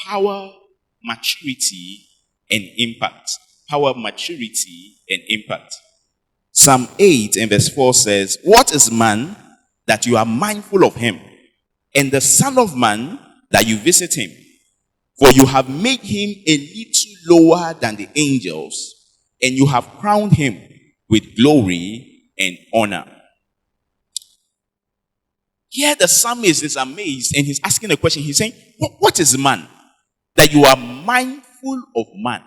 power, maturity, and impact. Power, maturity, and impact. Psalm 8 and verse 4 says, "What is man that you are mindful of him, and the Son of Man that you visit him? For you have made him a little lower than the angels, and you have crowned him with glory and honor." Here the psalmist is amazed and he's asking a question. He's saying, what is man that you are mindful of man?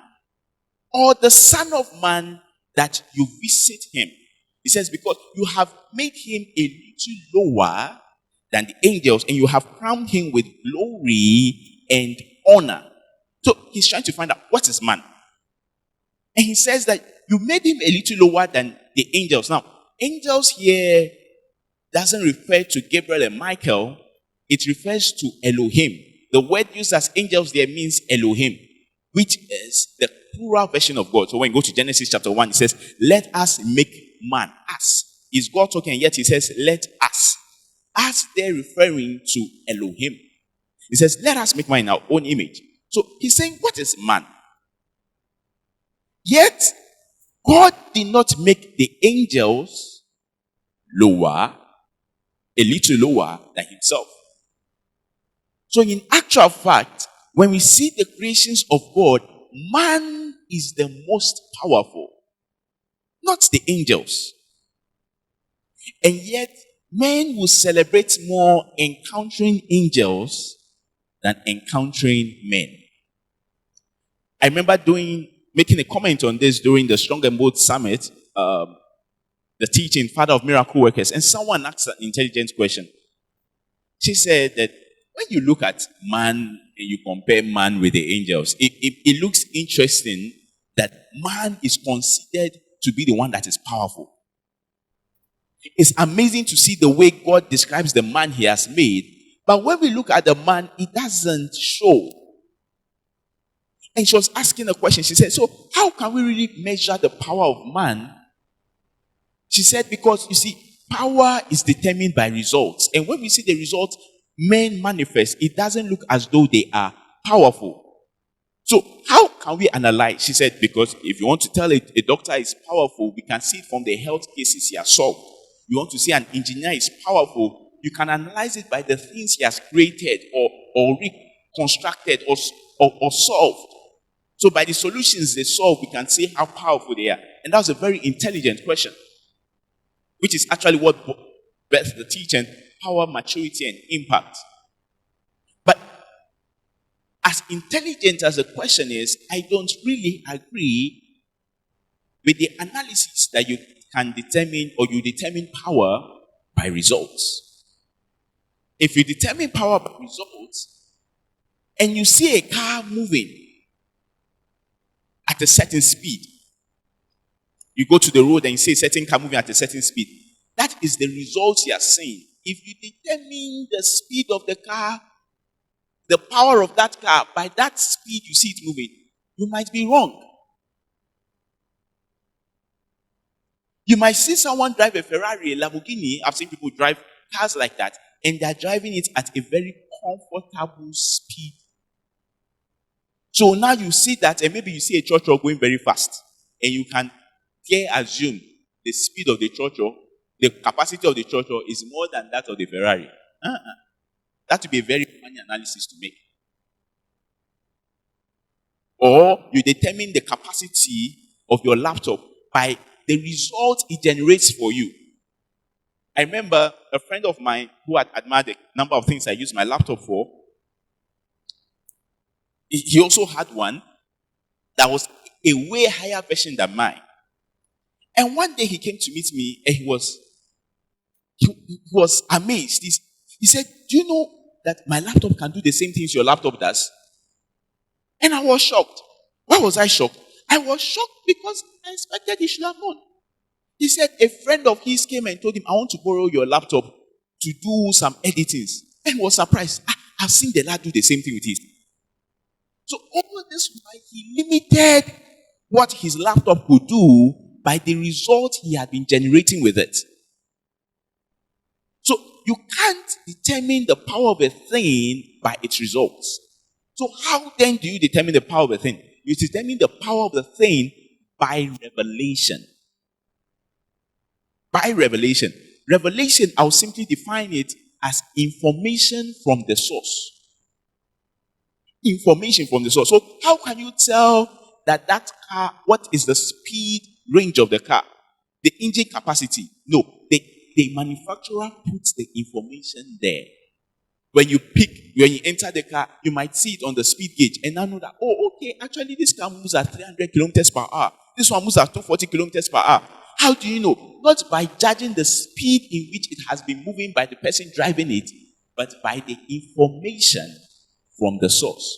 Or the Son of Man that you visit him? He says, because you have made him a little lower than the angels, and you have crowned him with glory and honor. So he's trying to find out, what is man? And he says that you made him a little lower than the angels. Now, angels here doesn't refer to Gabriel and Michael. It refers to Elohim. The word used as angels there means Elohim, which is the plural version of God. So when you go to Genesis chapter 1, it says, "Let us make man." Us. Is God talking? And yet he says, "Let us." Us there referring to Elohim. He says, "Let us make man in our own image." So he's saying, what is man? Yet, God did not make the angels lower, a little lower than himself. So in actual fact, when we see the creations of God, man is the most powerful, not the angels. And yet, men will celebrate more encountering angels than encountering men. I remember making a comment on this during the Strong and Bold Summit, the teaching, Father of Miracle Workers, and someone asked an intelligent question. She said that when you look at man and you compare man with the angels, it looks interesting that man is considered to be the one that is powerful. It's amazing to see the way God describes the man he has made, but when we look at the man, it doesn't show. And she was asking a question. She said, so how can we really measure the power of man? She said, because you see, power is determined by results. And when we see the results men manifest, it doesn't look as though they are powerful. So how can we analyze? She said, because if you want to tell a doctor is powerful, we can see it from the health cases he has solved. You want to see an engineer is powerful, you can analyze it by the things he has created or reconstructed or solved. So by the solutions they solve, we can see how powerful they are. And that was a very intelligent question, which is actually what birthed the teaching, power, maturity, and impact. But as intelligent as the question is, I don't really agree with the analysis that you can determine, or you determine power by results. If you determine power by results, and you see a car moving at a certain speed, you go to the road and you see a certain car moving at a certain speed, that is the results you are seeing. If you determine the speed of the car, the power of that car, by that speed you see it moving, you might be wrong. You might see someone drive a Ferrari, a Lamborghini. I've seen people drive cars like that, and they're driving it at a very comfortable speed. So now you see that, and maybe you see a church going very fast, and you can assume the speed of the church, the capacity of the church is more than that of the Ferrari. That would be a very funny analysis to make. Or you determine the capacity of your laptop by the result it generates for you. I remember a friend of mine who had admired the number of things I use my laptop for. He also had one that was a way higher version than mine. And one day he came to meet me and he was amazed. He said, do you know that my laptop can do the same things your laptop does? And I was shocked. Why was I shocked? I was shocked because I expected he should have known. He said a friend of his came and told him, I want to borrow your laptop to do some editings. And he was surprised. I've seen Dela do the same thing with his. So all this while, he limited what his laptop could do by the result he had been generating with it. So you can't determine the power of a thing by its results. So how then do you determine the power of a thing? You determine the power of the thing by revelation. By revelation. Revelation, I'll simply define it as information from the source. Information from the source. So how can you tell that car, what is the speed range of the car? The engine capacity? No, the manufacturer puts the information there. When you enter the car, you might see it on the speed gauge and now know that, oh, okay, actually this car moves at 300 kilometers per hour. This one moves at 240 kilometers per hour. How do you know? Not by judging the speed in which it has been moving by the person driving it, but by the information from the source.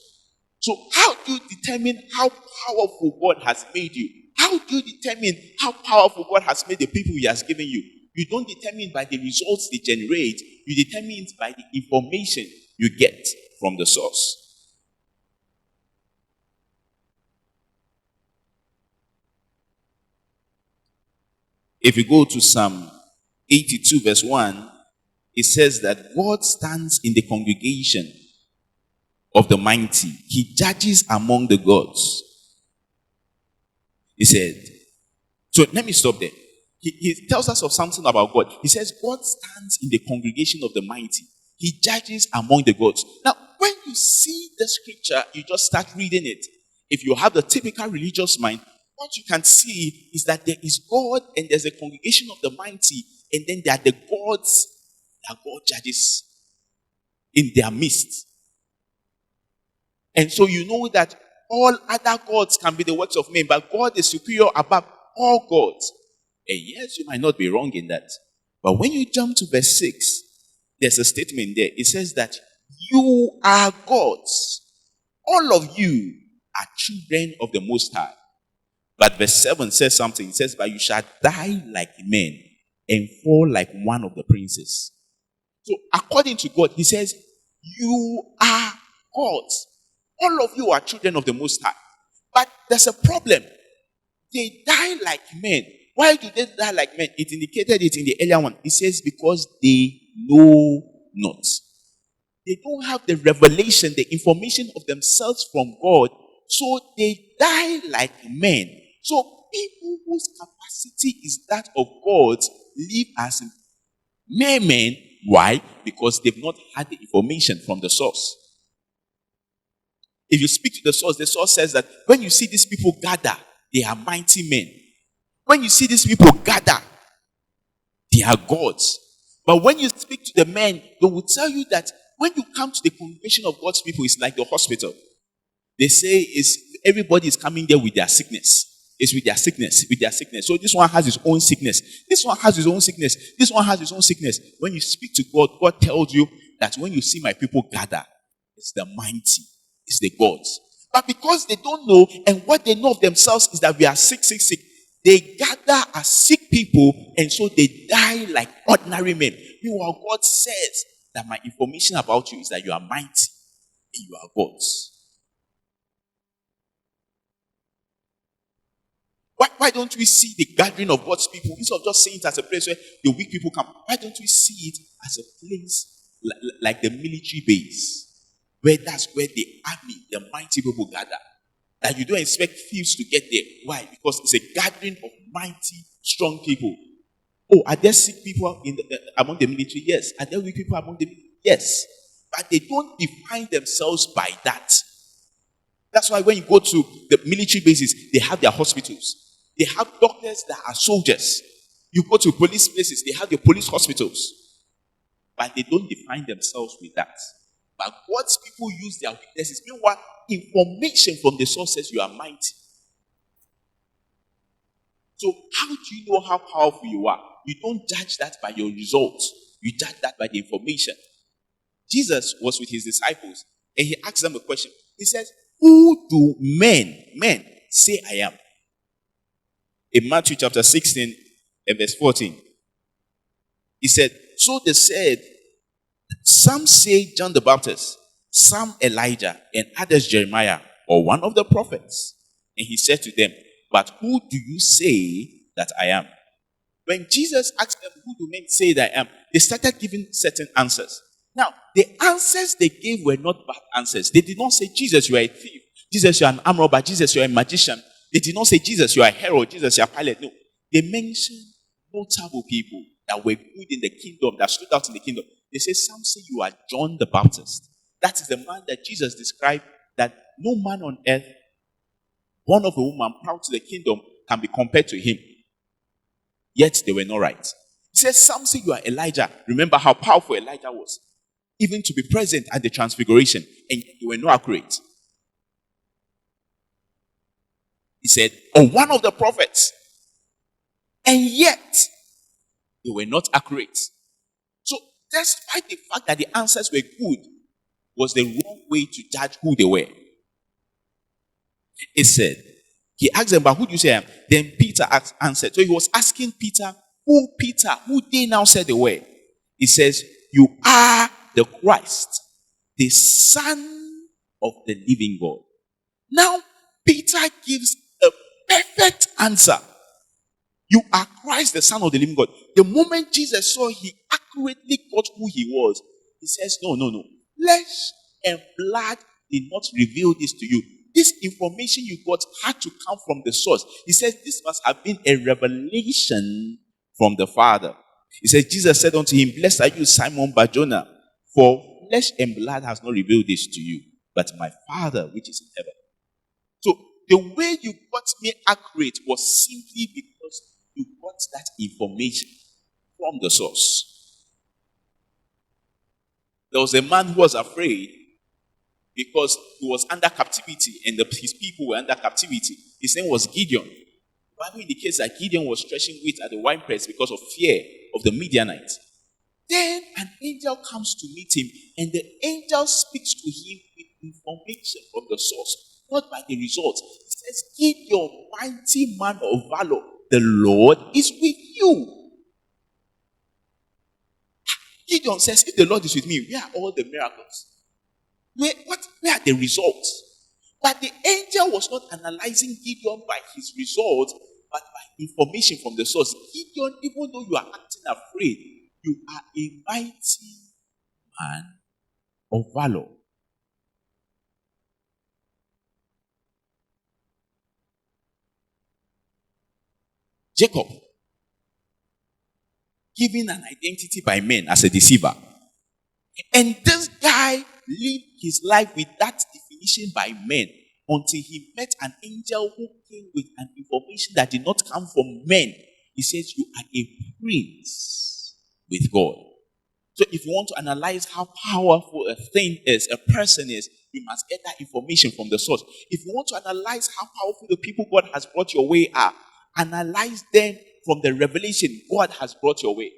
So how do you determine how powerful God has made you? How do you determine how powerful God has made the people He has given you? You don't determine by the results they generate. You determine it by the information you get from the source. If you go to Psalm 82 verse 1, it says that God stands in the congregation of the mighty. He judges among the gods. He said, so let me stop there. He tells us of something about God. He says, God stands in the congregation of the mighty. He judges among the gods. Now, when you see the scripture, you just start reading it. If you have the typical religious mind, what you can see is that there is God and there's a congregation of the mighty, and then there are the gods that God judges in their midst. And so you know that all other gods can be the works of men, but God is superior above all gods. And yes, you might not be wrong in that. But when you jump to verse 6, there's a statement there. It says that you are gods. All of you are children of the Most High. But verse 7 says something. It says, but you shall die like men and fall like one of the princes. So according to God, He says, you are gods. All of you are children of the Most High. But there's a problem. They die like men. Why do they die like men? It indicated it in the earlier one. It says because they know not. They don't have the revelation, the information of themselves from God. So they die like men. So people whose capacity is that of God live as mere men. Why? Because they've not had the information from the source. If you speak to the source says that when you see these people gather, they are mighty men. When you see these people gather, they are gods. But when you speak to the men, they will tell you that when you come to the congregation of God's people, it's like the hospital. They say everybody is coming there with their sickness. It's with their sickness. So this one has his own sickness. This one has his own sickness. This one has his own sickness. When you speak to God, God tells you that when you see my people gather, it's the mighty, it's the gods. But because they don't know, and what they know of themselves is that we are sick, they gather as sick people, and so they die like ordinary men. Meanwhile, God says that my information about you is that you are mighty and you are gods. Why don't we see the gathering of God's people, instead of just seeing it as a place where the weak people come? Why don't we see it as a place like the military base, where that's where the army, the mighty people gather? That you don't expect thieves to get there. Why? Because it's a gathering of mighty, strong people. Oh, are there sick people among the military? Yes. Are there weak people among the military? Yes. But they don't define themselves by that. That's why when you go to the military bases, they have their hospitals. They have doctors that are soldiers. You go to police places, they have the police hospitals. But they don't define themselves with that. But God's people use their weaknesses. Meanwhile, information from the source says you are mighty. So how do you know how powerful you are? You don't judge that by your results. You judge that by the information. Jesus was with his disciples and he asked them a question. He says, who do men say I am? In Matthew chapter 16 and verse 14, he said, so they said, some say John the Baptist, some Elijah, and others Jeremiah, or one of the prophets. And he said to them, but who do you say that I am? When Jesus asked them, who do men say that I am? They started giving certain answers. Now, the answers they gave were not bad answers. They did not say, Jesus, you are a thief. Jesus, you are an arm robber. Jesus, you are a magician. They did not say, Jesus, you are a hero. Jesus, you are a pilot. No. They mentioned notable people that were good in the kingdom, that stood out in the kingdom. They say, some say you are John the Baptist. That is the man that Jesus described, that no man on earth, born of a woman, proud to the kingdom, can be compared to him. Yet they were not right. He says, some say you are Elijah. Remember how powerful Elijah was, even to be present at the transfiguration, and they were not accurate. He said, or one of the prophets, and yet they were not accurate. So despite the fact that the answers were good, was the wrong way to judge who they were. He said, he asked them, but who do you say I am? Then Peter answered. So he was asking Peter, who they now said they were. He says, you are the Christ, the Son of the living God. Now, Peter gives a perfect answer. You are Christ, the Son of the living God. The moment Jesus saw, he accurately got who he was. He says, no. Flesh and blood did not reveal this to you. This information you got had to come from the source. He says, this must have been a revelation from the Father. He says, Jesus said unto him, blessed are you, Simon Bar-Jonah, for flesh and blood has not revealed this to you, but my Father which is in heaven. So the way you got me accurate was simply because you got that information from the source. There was a man who was afraid because he was under captivity and his people were under captivity. His name was Gideon. The Bible indicates that Gideon was threshing wheat at the winepress because of fear of the Midianites. Then an angel comes to meet him, and the angel speaks to him with information from the source, not by the results. He says, Gideon, mighty man of valor, the Lord is with you. Gideon says, if the Lord is with me, where are all the miracles? Where are the results? But the angel was not analyzing Gideon by his results, but by information from the source. Gideon, even though you are acting afraid, you are a mighty man of valor. Jacob, given an identity by men as a deceiver. And this guy lived his life with that definition by men until he met an angel who came with an information that did not come from men. He says, you are a prince with God. So if you want to analyze how powerful a thing is, a person is, you must get that information from the source. If you want to analyze how powerful the people God has brought your way are, analyze them from the revelation God has brought your way.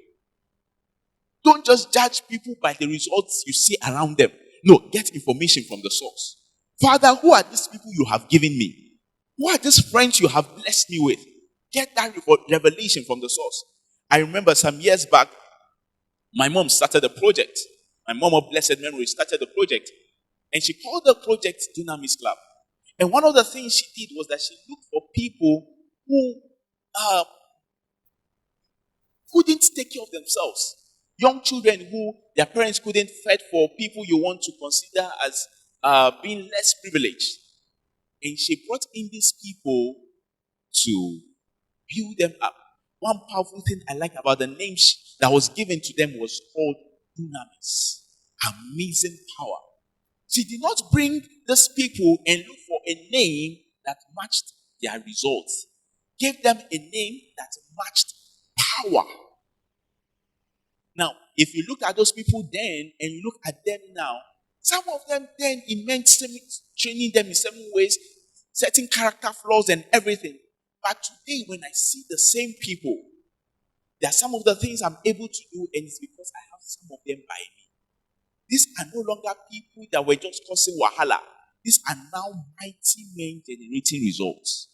Don't just judge people by the results you see around them. No, get information from the source. Father, who are these people you have given me? Who are these friends you have blessed me with? Get that revelation from the source. I remember some years back, my mom started a project. My mom of blessed memory started a project. And she called the project Dunamis Club. And one of the things she did was that she looked for people who couldn't take care of themselves. Young children who their parents couldn't fed for, people you want to consider as being less privileged. And she brought in these people to build them up. One powerful thing I like about the name that was given to them was called Dunamis. Amazing power. She did not bring these people and look for a name that matched their results. Gave them a name that matched power. Now, if you look at those people then and you look at them now, some of them then immense training them in certain ways, certain character flaws and everything. But today, when I see the same people, there are some of the things I'm able to do, and it's because I have some of them by me. These are no longer people that were just causing wahala. These are now mighty men generating results.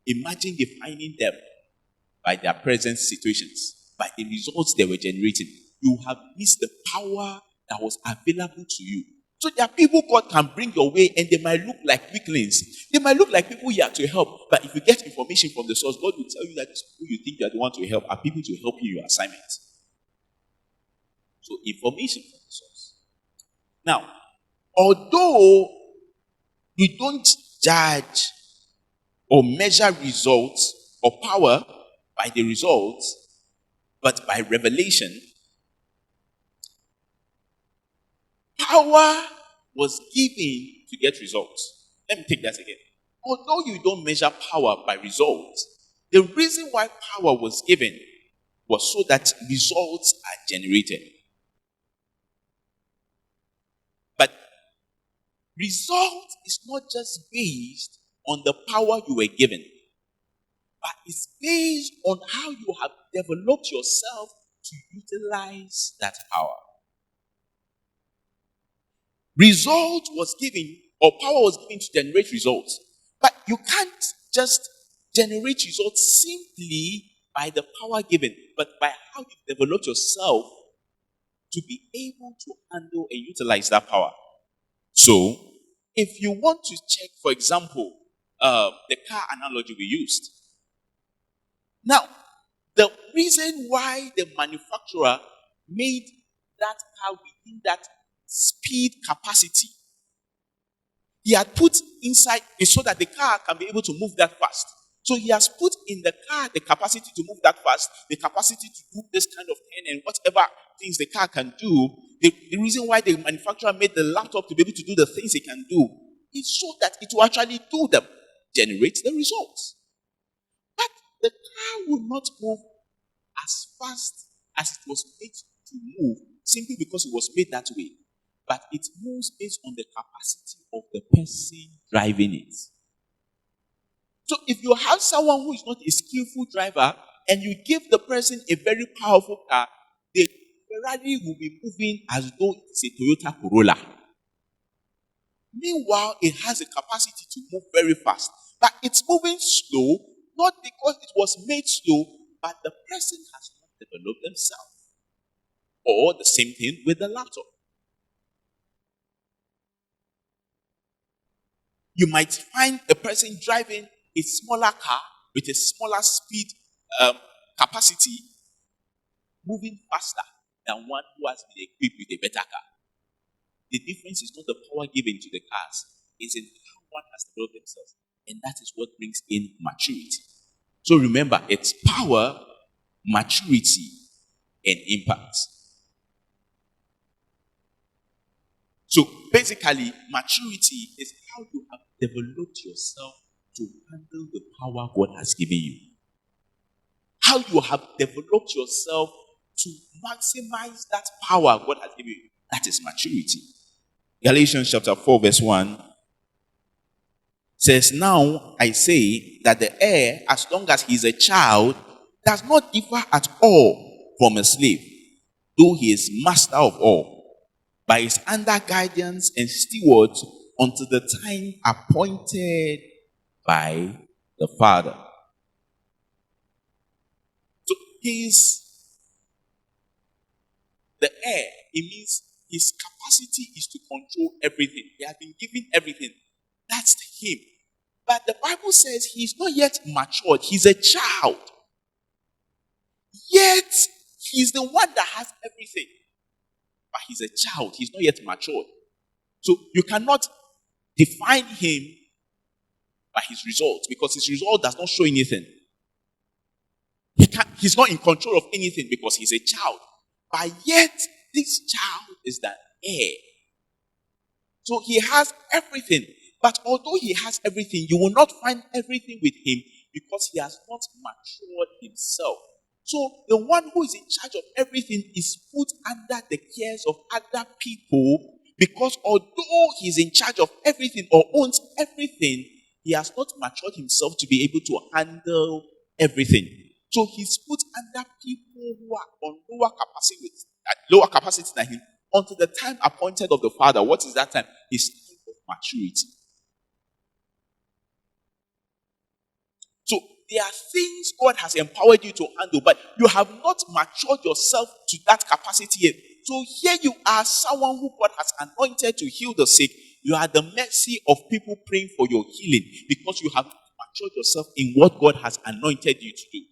Imagine defining them by their present situations, by the results they were generating. You have missed the power that was available to you. So there are people God can bring your way, and they might look like weaklings. They might look like people you are to help. But if you get information from the source, God will tell you that these people you think you are the one to help are people to help you in your assignment. So information from the source. Now, although you don't judge or measure results or power by the results, but by revelation, power was given to get results. Let me take that again. Although you don't measure power by results, the reason why power was given was so that results are generated. But result is not just based on the power you were given, but it's based on how you have developed yourself to utilize that power. Result was given, or power was given to generate results. But you can't just generate results simply by the power given, but by how you develop yourself to be able to handle and utilize that power. So, if you want to check, for example, the car analogy we used. Now, the reason why the manufacturer made that car within that speed capacity, he had put inside so that the car can be able to move that fast. So he has put in the car the capacity to move that fast, the capacity to do this kind of thing and whatever things the car can do. The reason why the manufacturer made the laptop to be able to do the things it can do is so that it will actually do them, generate the results. But the car will not move as fast as it was made to move simply because it was made that way. But it moves based on the capacity of the person driving it. So if you have someone who is not a skillful driver and you give the person a very powerful car, the Ferrari will be moving as though it's a Toyota Corolla. Meanwhile, it has a capacity to move very fast. But it's moving slow, not because it was made slow, but the person has not developed themselves. Or the same thing with the laptop. You might find a person driving a smaller car with a smaller speed capacity moving faster than one who has been equipped with a better car. The difference is not the power given to the cars, it's in how one has developed themselves. And that is what brings in maturity. So remember, it's power, maturity, and impact. So basically, maturity is how you have developed yourself to handle the power God has given you. How you have developed yourself to maximize that power God has given you. That is maturity. Galatians chapter 4 verse 1 says, "Now I say that the heir, as long as he is a child, does not differ at all from a slave, though he is master of all, but is under guidance and steward until the time appointed by the Father." So he is the heir. It means his capacity is to control everything. He has been given everything. That's him. But the Bible says he's not yet matured. He's a child. Yet he's the one that has everything. But he's a child. He's not yet matured. So you cannot define him by his results, because his result does not show anything. He's not in control of anything because he's a child. But yet this child is the heir. So he has everything. But although he has everything, you will not find everything with him because he has not matured himself. So the one who is in charge of everything is put under the cares of other people, because although he's in charge of everything or owns everything, he has not matured himself to be able to handle everything. So he's put under people who are on lower capacity than him until the time appointed of the Father. What is that time? His time of maturity. So there are things God has empowered you to handle, but you have not matured yourself to that capacity yet. So here you are, someone who God has anointed to heal the sick. You are at the mercy of people praying for your healing because you have matured yourself in what God has anointed you to do.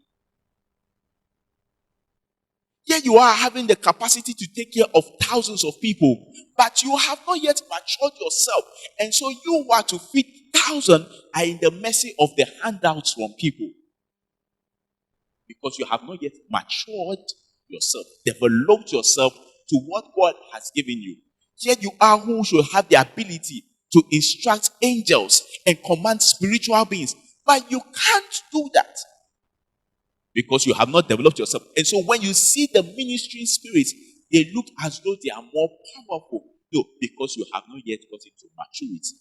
Here you are having the capacity to take care of thousands of people, but you have not yet matured yourself. And so you are to feed thousands are in the mercy of the handouts from people. Because you have not yet matured yourself, developed yourself to what God has given you. Here you are who should have the ability to instruct angels and command spiritual beings. But you can't do that because you have not developed yourself. And so when you see the ministering spirits, they look as though they are more powerful. No, because you have not yet gotten to maturity.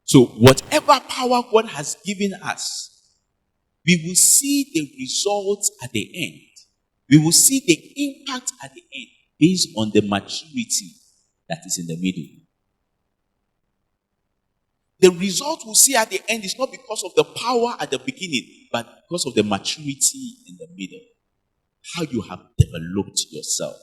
So whatever power God has given us, we will see the results at the end. We will see the impact at the end based on the maturity that is in the middle. The result we'll see at the end is not because of the power at the beginning, but because of the maturity in the middle. How you have developed yourself.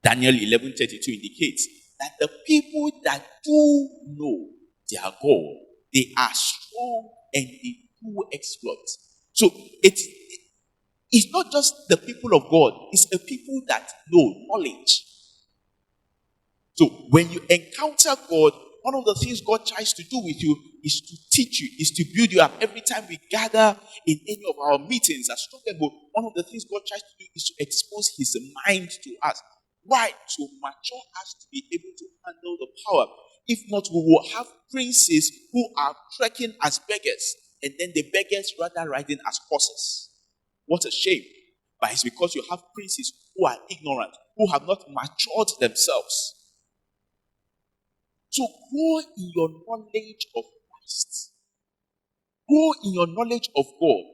Daniel 11:32 indicates that the people that do know their God, they are strong and they do exploits. So it's not just the people of God, it's the people that know knowledge. So when you encounter God, one of the things God tries to do with you is to teach you, is to build you up. Every time we gather in any of our meetings as strong people, one of the things God tries to do is to expose his mind to us. Why? To mature us to be able to handle the power. If not, we will have princes who are trekking as beggars, and then the beggars rather riding as horses. What a shame. But it's because you have princes who are ignorant, who have not matured themselves. So grow in your knowledge of Christ. Grow in your knowledge of God.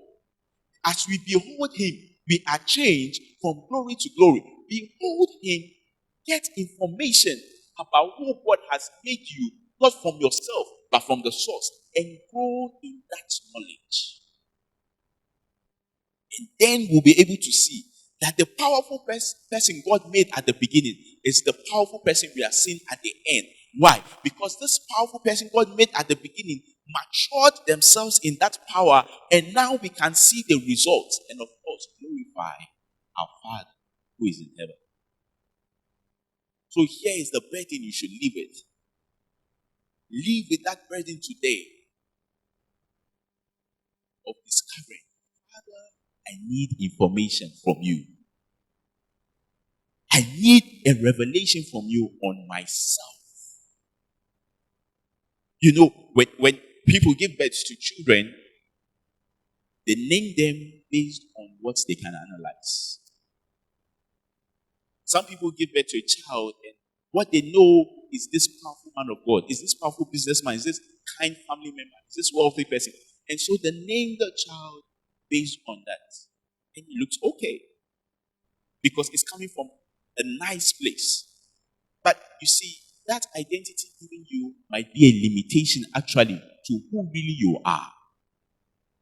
As we behold him, we are changed from glory to glory. Behold him, get information about who God has made you, not from yourself, but from the source, and grow in that knowledge. And then we'll be able to see that the powerful person God made at the beginning is the powerful person we are seeing at the end. Why? Because this powerful person God made at the beginning matured themselves in that power, and now we can see the results and, of course, glorify our Father who is in heaven. So here is the burden you should live with. Live with that burden today of discovering, Father, I need information from you. I need a revelation from you on myself. You know, when people give birth to children, they name them based on what they can analyze. Some people give birth to a child, and what they know is this powerful man of God, is this powerful businessman, is this kind family member, is this wealthy person. And so they name the child based on that. And it looks okay because it's coming from a nice place. But you see, that identity given you might be a limitation actually to who really you are.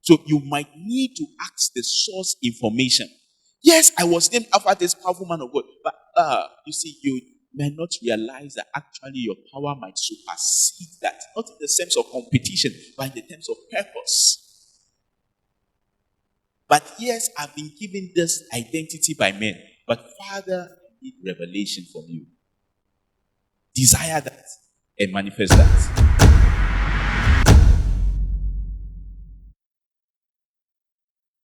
So you might need to ask the source information. Yes, I was named after this powerful man of God, but you see, you may not realize that actually your power might supersede that, not in the sense of competition, but in the terms of purpose. But yes, I've been given this identity by men, but Father, I need revelation from you. Desire that and manifest that.